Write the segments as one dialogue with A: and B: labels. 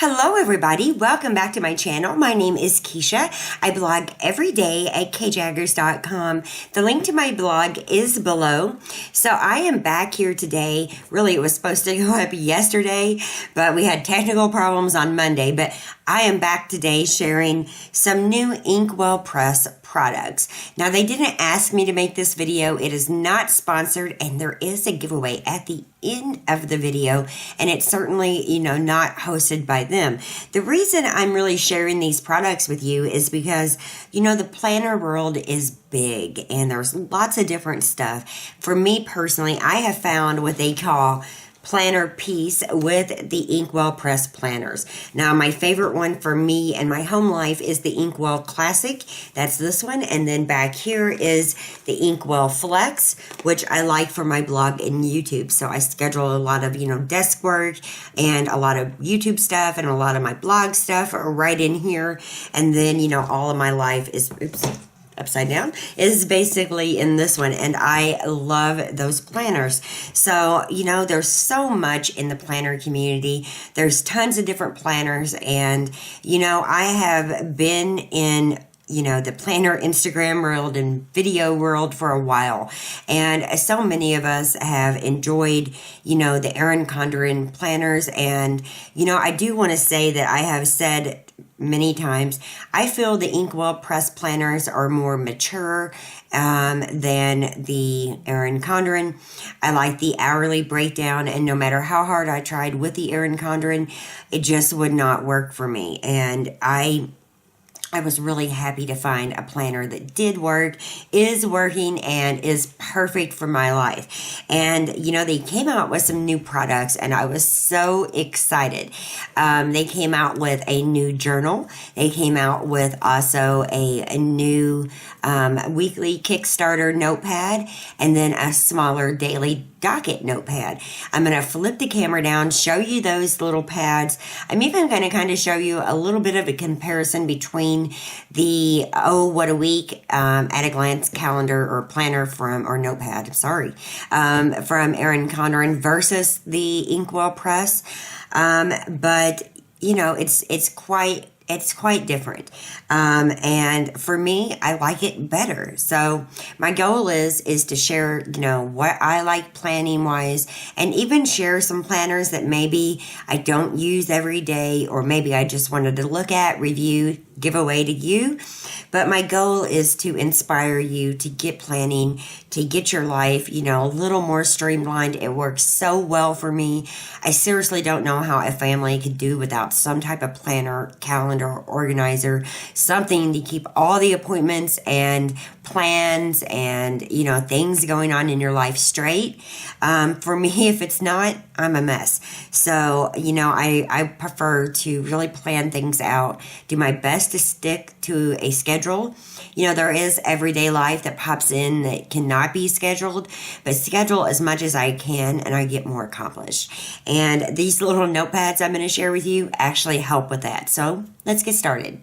A: Hello everybody, welcome back to my channel. My name is Kisha. I blog every day at kjaggers.com. The link to my blog is below. So I am back here today. Really, it was supposed to go up yesterday, but we had technical problems on Monday. But I am back today sharing some new Inkwell Press products. Now, they didn't ask me to make this video. It is not sponsored, and there is a giveaway at the end of the video, and it's certainly, not hosted by them. The reason I'm really sharing these products with you is because, the planner world is big, and there's lots of different stuff. For me personally, I have found what they call planner piece with the Inkwell Press planners. Now, my favorite one for me and my home life is the Inkwell Classic. That's this one. And then back here is the Inkwell Flex, which I like for my blog and YouTube. So I schedule a lot of, desk work and a lot of YouTube stuff and a lot of my blog stuff are right in here. And then, all of my life is, upside down, is basically in this one, and I love those planners. So, there's so much in the planner community. There's tons of different planners, and, I have been in the planner Instagram world and video world for a while. And so many of us have enjoyed, the Erin Condren planners. And, I do want to say that I have said many times, I feel the Inkwell Press planners are more mature than the Erin Condren. I like the hourly breakdown, and no matter how hard I tried with the Erin Condren, it just would not work for me. And I was really happy to find a planner that did work, is working, and is perfect for my life. And, they came out with some new products, and I was so excited. They came out with a new journal. They came out with also a new weekly Kickstarter notepad, and then a smaller daily docket notepad. I'm going to flip the camera down, show you those little pads. I'm even going to kind of show you a little bit of a comparison between the What a Week at a glance calendar or planner or notepad, from Erin Condren versus the Inkwell Press. But it's quite different. And for me, I like it better. So my goal is to share, what I like planning wise, and even share some planners that maybe I don't use every day, or maybe I just wanted to look at, review, give away to you. But my goal is to inspire you to get planning, to get your life, a little more streamlined. It works so well for me. I seriously don't know how a family could do without some type of planner, calendar, organizer, something to keep all the appointments and plans and, things going on in your life straight. For me, if it's not, I'm a mess. So, I prefer to really plan things out, do my best to stick to a schedule. There is everyday life that pops in that cannot be scheduled, but schedule as much as I can, and I get more accomplished. And these little notepads I'm going to share with you actually help with that. So let's get started.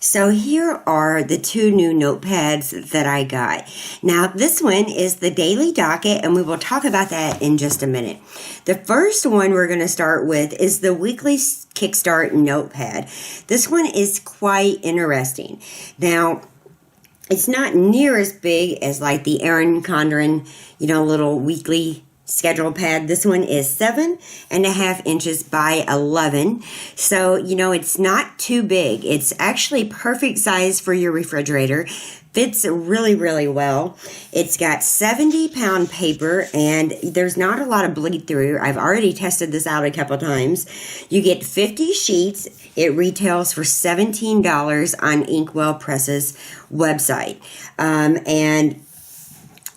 A: So here are the two new notepads that I got. Now, this one is the Daily Docket, and we will talk about that in just a minute. The first one we're going to start with is the Weekly Kickstart Notepad. This one is quite interesting. Now, it's not near as big as like the Erin Condren, little weekly schedule pad. This one is 7.5 inches by 11. So, it's not too big. It's actually perfect size for your refrigerator. Fits really, really well. It's got 70-pound paper, and there's not a lot of bleed through. I've already tested this out a couple times. You get 50 sheets. It retails for $17 on Inkwell Press's website. And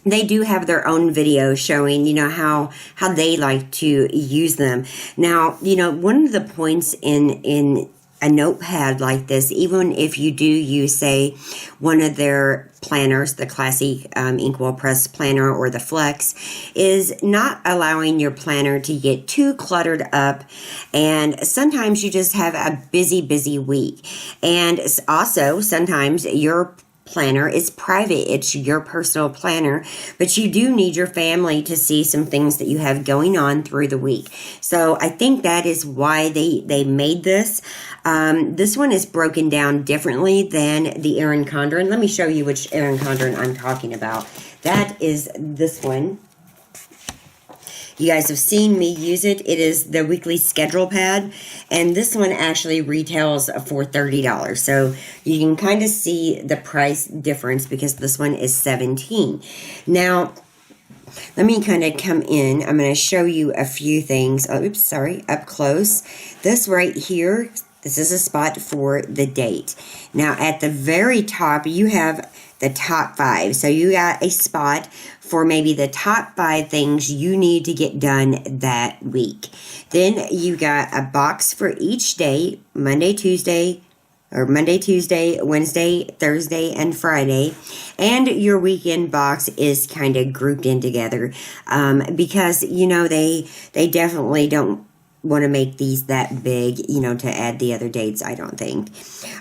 A: they do have their own video showing, how they like to use them. Now, one of the points in a notepad like this, even if you do use, say, one of their planners, the classic Inkwell Press planner or the Flex, is not allowing your planner to get too cluttered up. And sometimes you just have a busy week. And also, sometimes your planner. It's private. It's your personal planner, but you do need your family to see some things that you have going on through the week. So I think that is why they made this. This one is broken down differently than the Erin Condren. Let me show you which Erin Condren I'm talking about. That is this one. You guys have seen me use it. It is the weekly schedule pad, and this one actually retails for $30. So you can kind of see the price difference because this one is $17. Now, let me kind of come in. I'm going to show you a few things. Oh, oops, sorry, up close. This right here, this is a spot for the date. Now, at the very top, you have the top 5. So you got a spot for maybe the top 5 things you need to get done that week. Then you got a box for each day, Monday, Tuesday, Wednesday, Thursday, and Friday. And your weekend box is kind of grouped in together because, you know, they definitely don't want to make these that big, you know, to add the other dates, I don't think.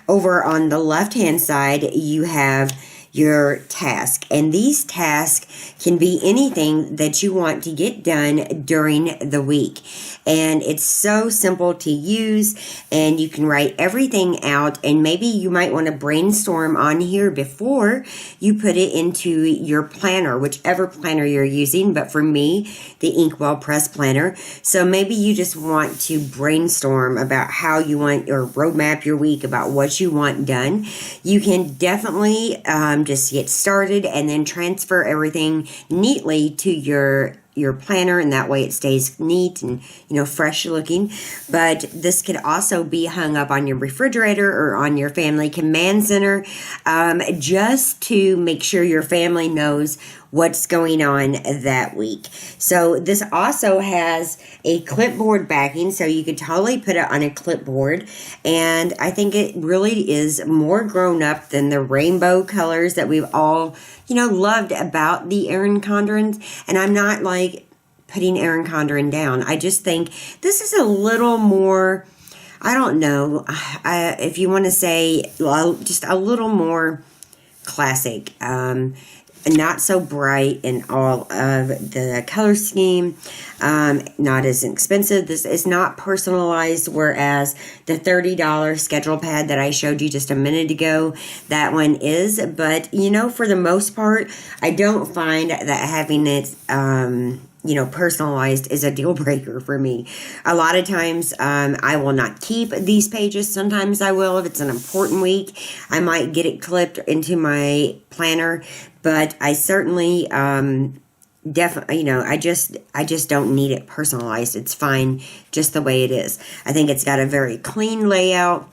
A: Over on the left-hand side, you have your task, and these tasks can be anything that you want to get done during the week, and it's so simple to use, and you can write everything out, and maybe you might want to brainstorm on here before you put it into your planner, whichever planner you're using. But for me, the Inkwell Press planner. So maybe you just want to brainstorm about how you want, or roadmap your week about what you want done. You can definitely just get started and then transfer everything neatly to your planner, and that way it stays neat and, you know, fresh looking. But this could also be hung up on your refrigerator or on your family command center, just to make sure your family knows what's going on that week. So this also has a clipboard backing, so you could totally put it on a clipboard, and I think it really is more grown up than the rainbow colors that we've all, you know, loved about the Erin Condrens. And I'm not like putting Erin Condren down. I just think this is a little more, I don't know, if you want to say, well, just a little more classic, not so bright in all of the color scheme, not as expensive. This is not personalized, whereas the $30 schedule pad that I showed you just a minute ago, that one is. But, you know, for the most part, I don't find that having it, you know, personalized is a deal breaker for me. A lot of times, I will not keep these pages. Sometimes I will if it's an important week. I might get it clipped into my planner, but I certainly, definitely, you know, I just don't need it personalized. It's fine just the way it is. I think it's got a very clean layout.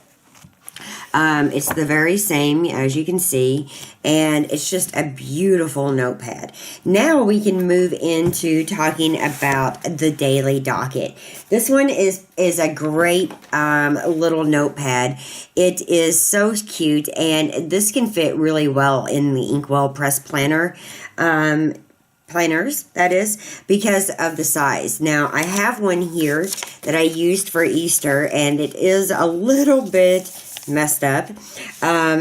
A: It's the very same, as you can see, and it's just a beautiful notepad. Now we can move into talking about the daily docket. This one is a great little notepad. It is so cute, and this can fit really well in the Inkwell Press planner. Planners, that is, because of the size. Now, I have one here that I used for Easter, and it is a little bit messed up,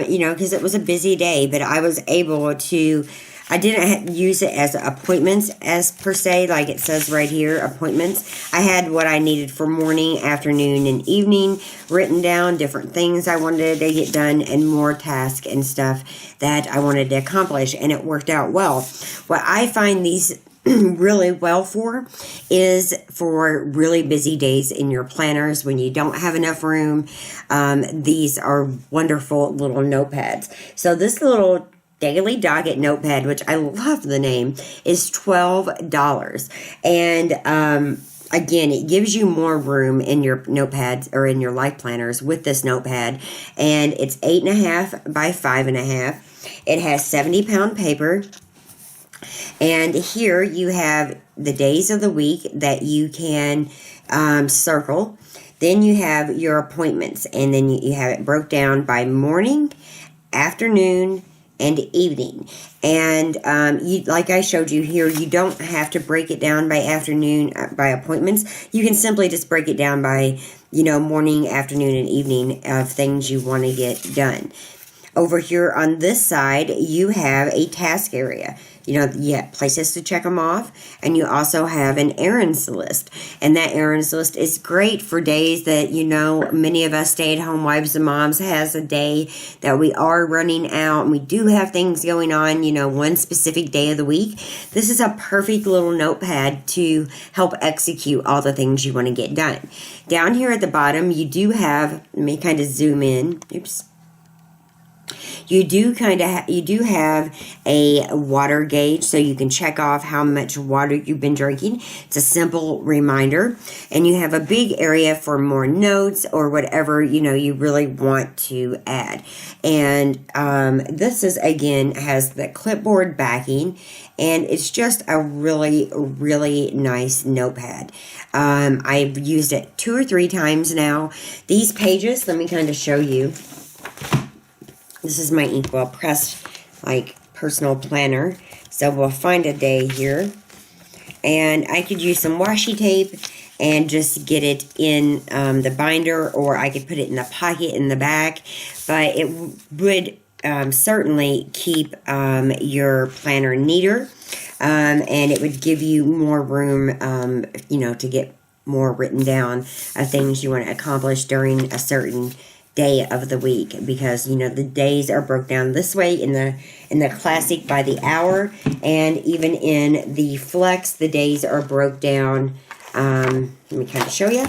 A: you know, because it was a busy day, but I was able to, I didn't use it as appointments as per se, like it says right here, appointments. I had what I needed for morning, afternoon, and evening written down, different things I wanted to get done, and more tasks and stuff that I wanted to accomplish, and it worked out well. What I find these really well for is for really busy days in your planners when you don't have enough room. These are wonderful little notepads. So this little daily docket notepad, which I love the name, is $12. And again, it gives you more room in your notepads or in your life planners with this notepad. And it's 8.5 by 5.5. It has 70-pound paper. And here you have the days of the week that you can circle. Then you have your appointments, and then you have it broke down by morning, afternoon, and evening. And you, like I showed you here, you don't have to break it down by afternoon, by appointments. You can simply just break it down by, you know, morning, afternoon, and evening of things you want to get done. over here on this side, you have a task area. You know, you have places to check them off, and you also have an errands list. And that errands list is great for days that, you know, many of us stay-at-home wives and moms has a day that we are running out, and we do have things going on, you know, one specific day of the week. This is a perfect little notepad to help execute all the things you want to get done. Down here at the bottom, you do have, let me kind of zoom in, oops. You do have a water gauge, so you can check off how much water you've been drinking. It's a simple reminder. And you have a big area for more notes or whatever, you know, you really want to add. And this is, again, has the clipboard backing, and it's just a really, really nice notepad. I've used it 2 or 3 times now. These pages, let me kind of show you. This is my Inkwell Press, like, personal planner. So we'll find a day here. And I could use some washi tape and just get it in the binder, or I could put it in the pocket in the back. But it would certainly keep your planner neater. And it would give you more room, you know, to get more written down of things you want to accomplish during a certain day of the week, because, you know, the days are broke down this way in the classic by the hour, and even in the flex the days are broke down. Let me kind of show you,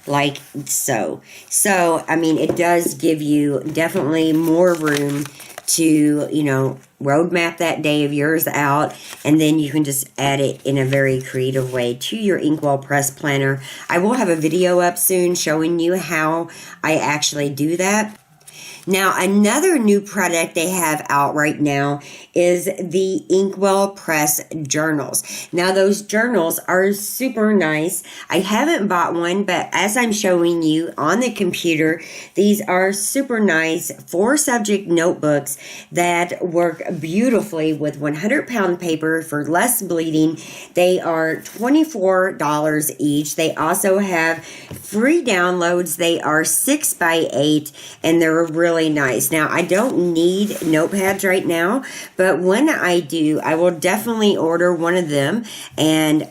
A: like so. I mean, it does give you definitely more room to, you know, roadmap that day of yours out, and then you can just add it in a very creative way to your Inkwell Press planner. I will have a video up soon showing you how I actually do that. Now, another new product they have out right now is the Inkwell Press journals. Now, those journals are super nice. I haven't bought one, but as I'm showing you on the computer, these are super nice 4-subject notebooks that work beautifully with 100-pound paper for less bleeding. They are $24 each. They also have free downloads. They are 6 by 8, and they're really nice. Now, I don't need notepads right now, but when I do, I will definitely order one of them and,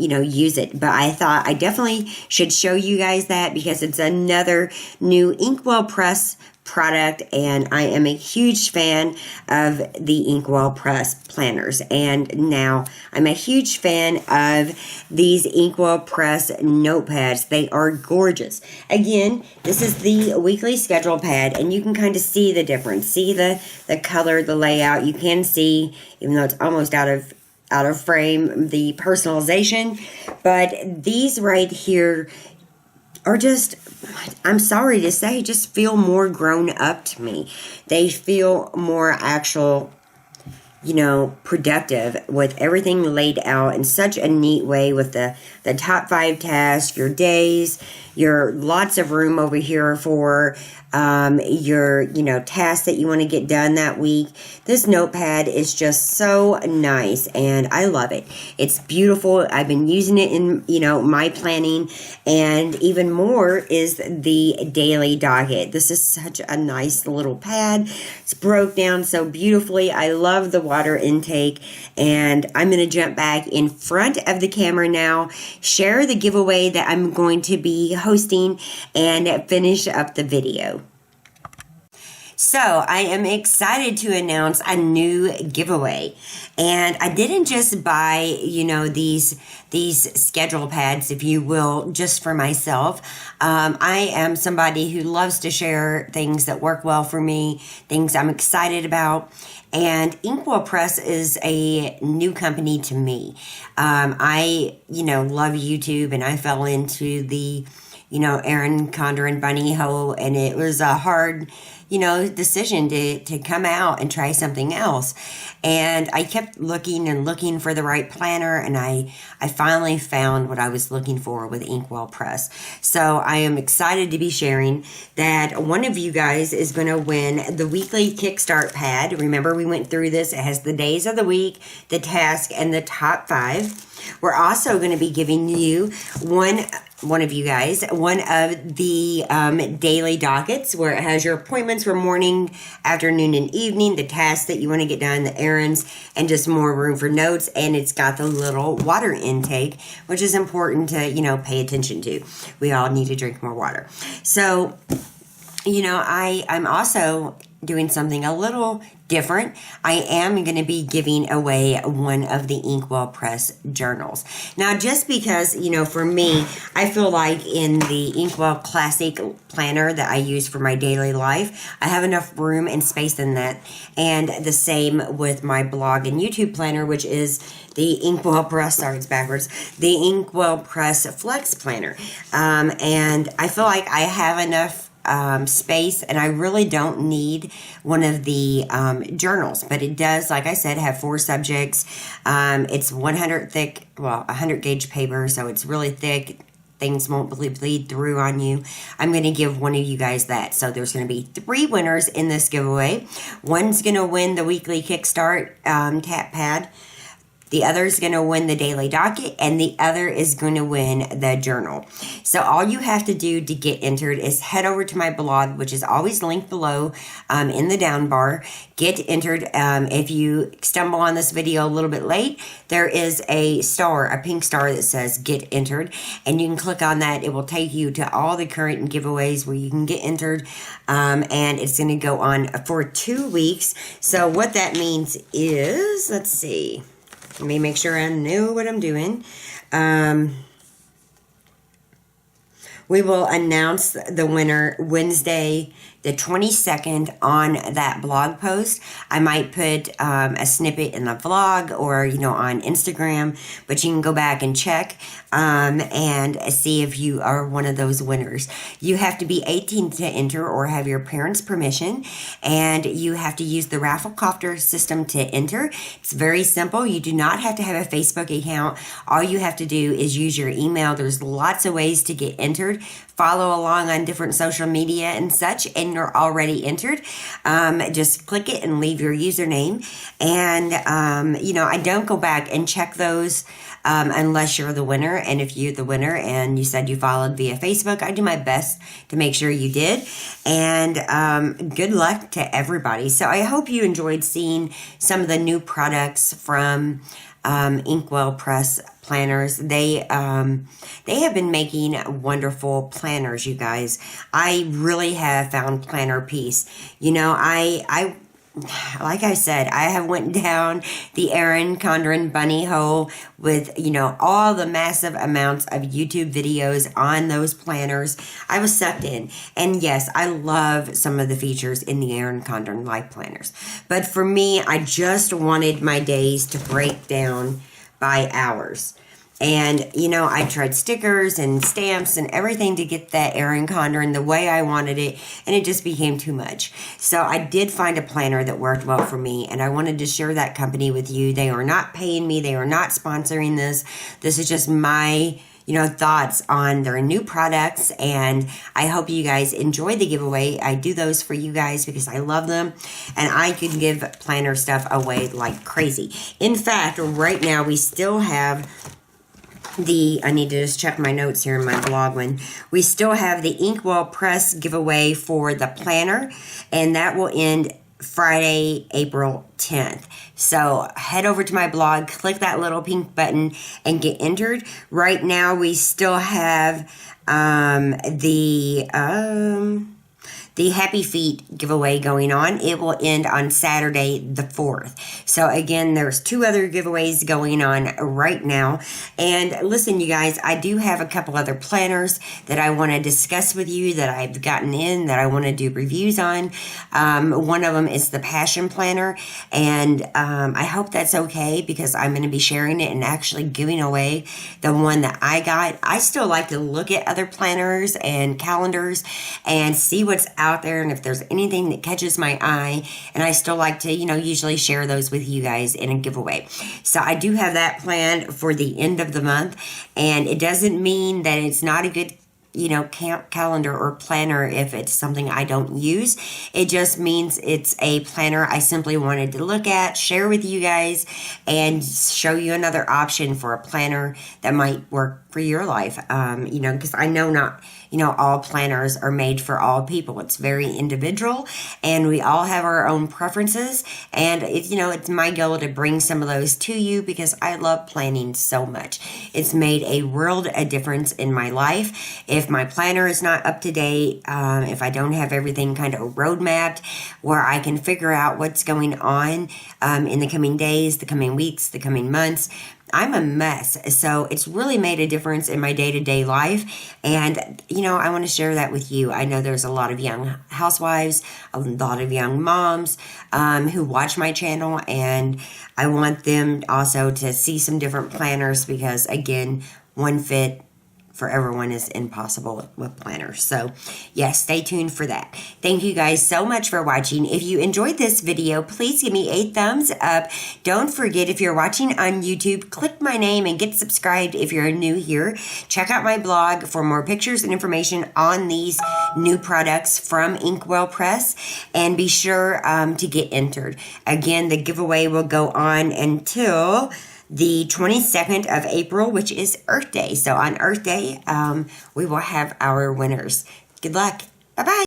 A: you know, use it. But I thought I definitely should show you guys that because it's another new Inkwell Press product, and I am a huge fan of the Inkwell Press planners. And now I'm a huge fan of these Inkwell Press notepads. They are gorgeous. Again, this is the weekly schedule pad, and you can kind of see the difference. See the color, the layout. You can see, even though it's almost out of frame, the personalization. But these right here are just, I'm sorry to say, just feel more grown up to me. They feel more actual, you know, productive with everything laid out in such a neat way with the top 5 tasks, your days, your lots of room over here for your, you know, tasks that you want to get done that week. This notepad is just so nice, and I love it. It's beautiful. I've been using it in, you know, my planning, and even more is the daily docket. This is such a nice little pad. It's broke down so beautifully. I love the water intake, and I'm going to jump back in front of the camera now, share the giveaway that I'm going to be hosting, and finish up the video. So I am excited to announce a new giveaway, and I didn't just buy, you know, these schedule pads, if you will, just for myself. I am somebody who loves to share things that work well for me, things I'm excited about. And Inkwell Press is a new company to me. I, you know, love YouTube, and I fell into the, you know, Erin Condren bunny hole, and it was a hard, you know, decision to come out and try something else. And I kept looking and looking for the right planner, and I finally found what I was looking for with Inkwell Press. So I am excited to be sharing that one of you guys is going to win the weekly Kickstart pad. Remember, we went through this. It has the days of the week, the task, and the top 5. We're also going to be giving you one one of you guys one of the daily dockets where it has your appointments for morning, afternoon, and evening, the tasks that you want to get done, the errands, and just more room for notes. And it's got the little water intake, which is important to, pay attention to. We all need to drink more water. So, I'm also doing something a little different. I am going to be giving away one of the Inkwell Press journals. Now, just because, for me, I feel like in the Inkwell Classic Planner that I use for my daily life, I have enough room and space in that. And the same with my blog and YouTube planner, which is the Inkwell Press, sorry, it's backwards, the Inkwell Press Flex Planner. And I feel like I have enough space, and I really don't need one of the journals, but it does, like I said, have 4 subjects. It's 100 gauge paper, so it's really thick. Things won't bleed through on you. I'm going to give one of you guys that. So there's going to be 3 winners in this giveaway. One's going to win the weekly Kickstart tap pad. The other is going to win the daily docket, and the other is going to win the journal. So all you have to do to get entered is head over to my blog, which is always linked below in the down bar. Get entered. If you stumble on this video a little bit late, there is a pink star that says get entered, and you can click on that. It will take you to all the current giveaways where you can get entered, and it's going to go on for 2 weeks. So what that means is, let's see. Let me make sure I know what I'm doing. We will announce the winner Wednesday, the 22nd, on that blog post. I might put a snippet in the vlog or, on Instagram, but you can go back and check and see if you are one of those winners. You have to be 18 to enter or have your parents' permission, and you have to use the Rafflecopter system to enter. It's very simple. You do not have to have a Facebook account. All you have to do is use your email. There's lots of ways to get entered. Follow along on different social media and such, and you're already entered. Just click it and leave your username. And, I don't go back and check those unless you're the winner. And if you're the winner and you said you followed via Facebook, I do my best to make sure you did. And good luck to everybody. So I hope you enjoyed seeing some of the new products from Inkwell Press planners. They have been making wonderful planners, you guys. I really have found planner peace. I like I said, I have went down the Erin Condren bunny hole with, all the massive amounts of YouTube videos on those planners. I was sucked in. And yes, I love some of the features in the Erin Condren life planners. But for me, I just wanted my days to break down by hours. And, I tried stickers and stamps and everything to get that Erin Condren the way I wanted it, and it just became too much. So I did find a planner that worked well for me, and I wanted to share that company with you. They are not paying me. They are not sponsoring this. This is just my thoughts on their new products, and I hope you guys enjoy the giveaway. I do those for you guys because I love them, and I can give planner stuff away like crazy. In fact, right now we still have I need to just check my notes here in my blog one. We still have the Inkwell Press giveaway for the planner, and that will end Friday, April 10th. So head over to my blog, click that little pink button, and get entered. Right now, we still have the Happy Feet giveaway going on. It will end on Saturday the 4th. So again, there's 2 other giveaways going on right now. And listen, you guys, I do have a couple other planners that I want to discuss with you that I've gotten in that I want to do reviews on. One of them is the Passion Planner, and I hope that's okay because I'm going to be sharing it and actually giving away the one that I got. I still like to look at other planners and calendars and see what's out there and if there's anything that catches my eye, and I still like to usually share those with you guys in a giveaway. So I do have that planned for the end of the month, and it doesn't mean that it's not a good calendar or planner if it's something I don't use. It just means it's a planner I simply wanted to look at, share with you guys, and show you another option for a planner that might work for your life. You know, because I know not, you know, all planners are made for all people. It's very individual, and we all have our own preferences. And it's, you know, it's my goal to bring some of those to you because I love planning so much. It's made a world of difference in my life. If my planner is not up to date, if I don't have everything kind of roadmapped where I can figure out what's going on in the coming days, the coming weeks, the coming months, I'm a mess. So it's really made a difference in my day-to-day life. And, you know, I want to share that with you. I know there's a lot of young housewives, a lot of young moms who watch my channel, and I want them also to see some different planners because, again, one fit for everyone is impossible with planners. So yes, stay tuned for that. Thank you guys so much for watching. If you enjoyed this video, please give me a thumbs up. Don't forget, if you're watching on YouTube, click my name and get subscribed if you're new here. Check out my blog for more pictures and information on these new products from Inkwell Press, and be sure to get entered. Again, the giveaway will go on until the 22nd of April, which is Earth Day. So on Earth Day, we will have our winners. Good luck. Bye-bye.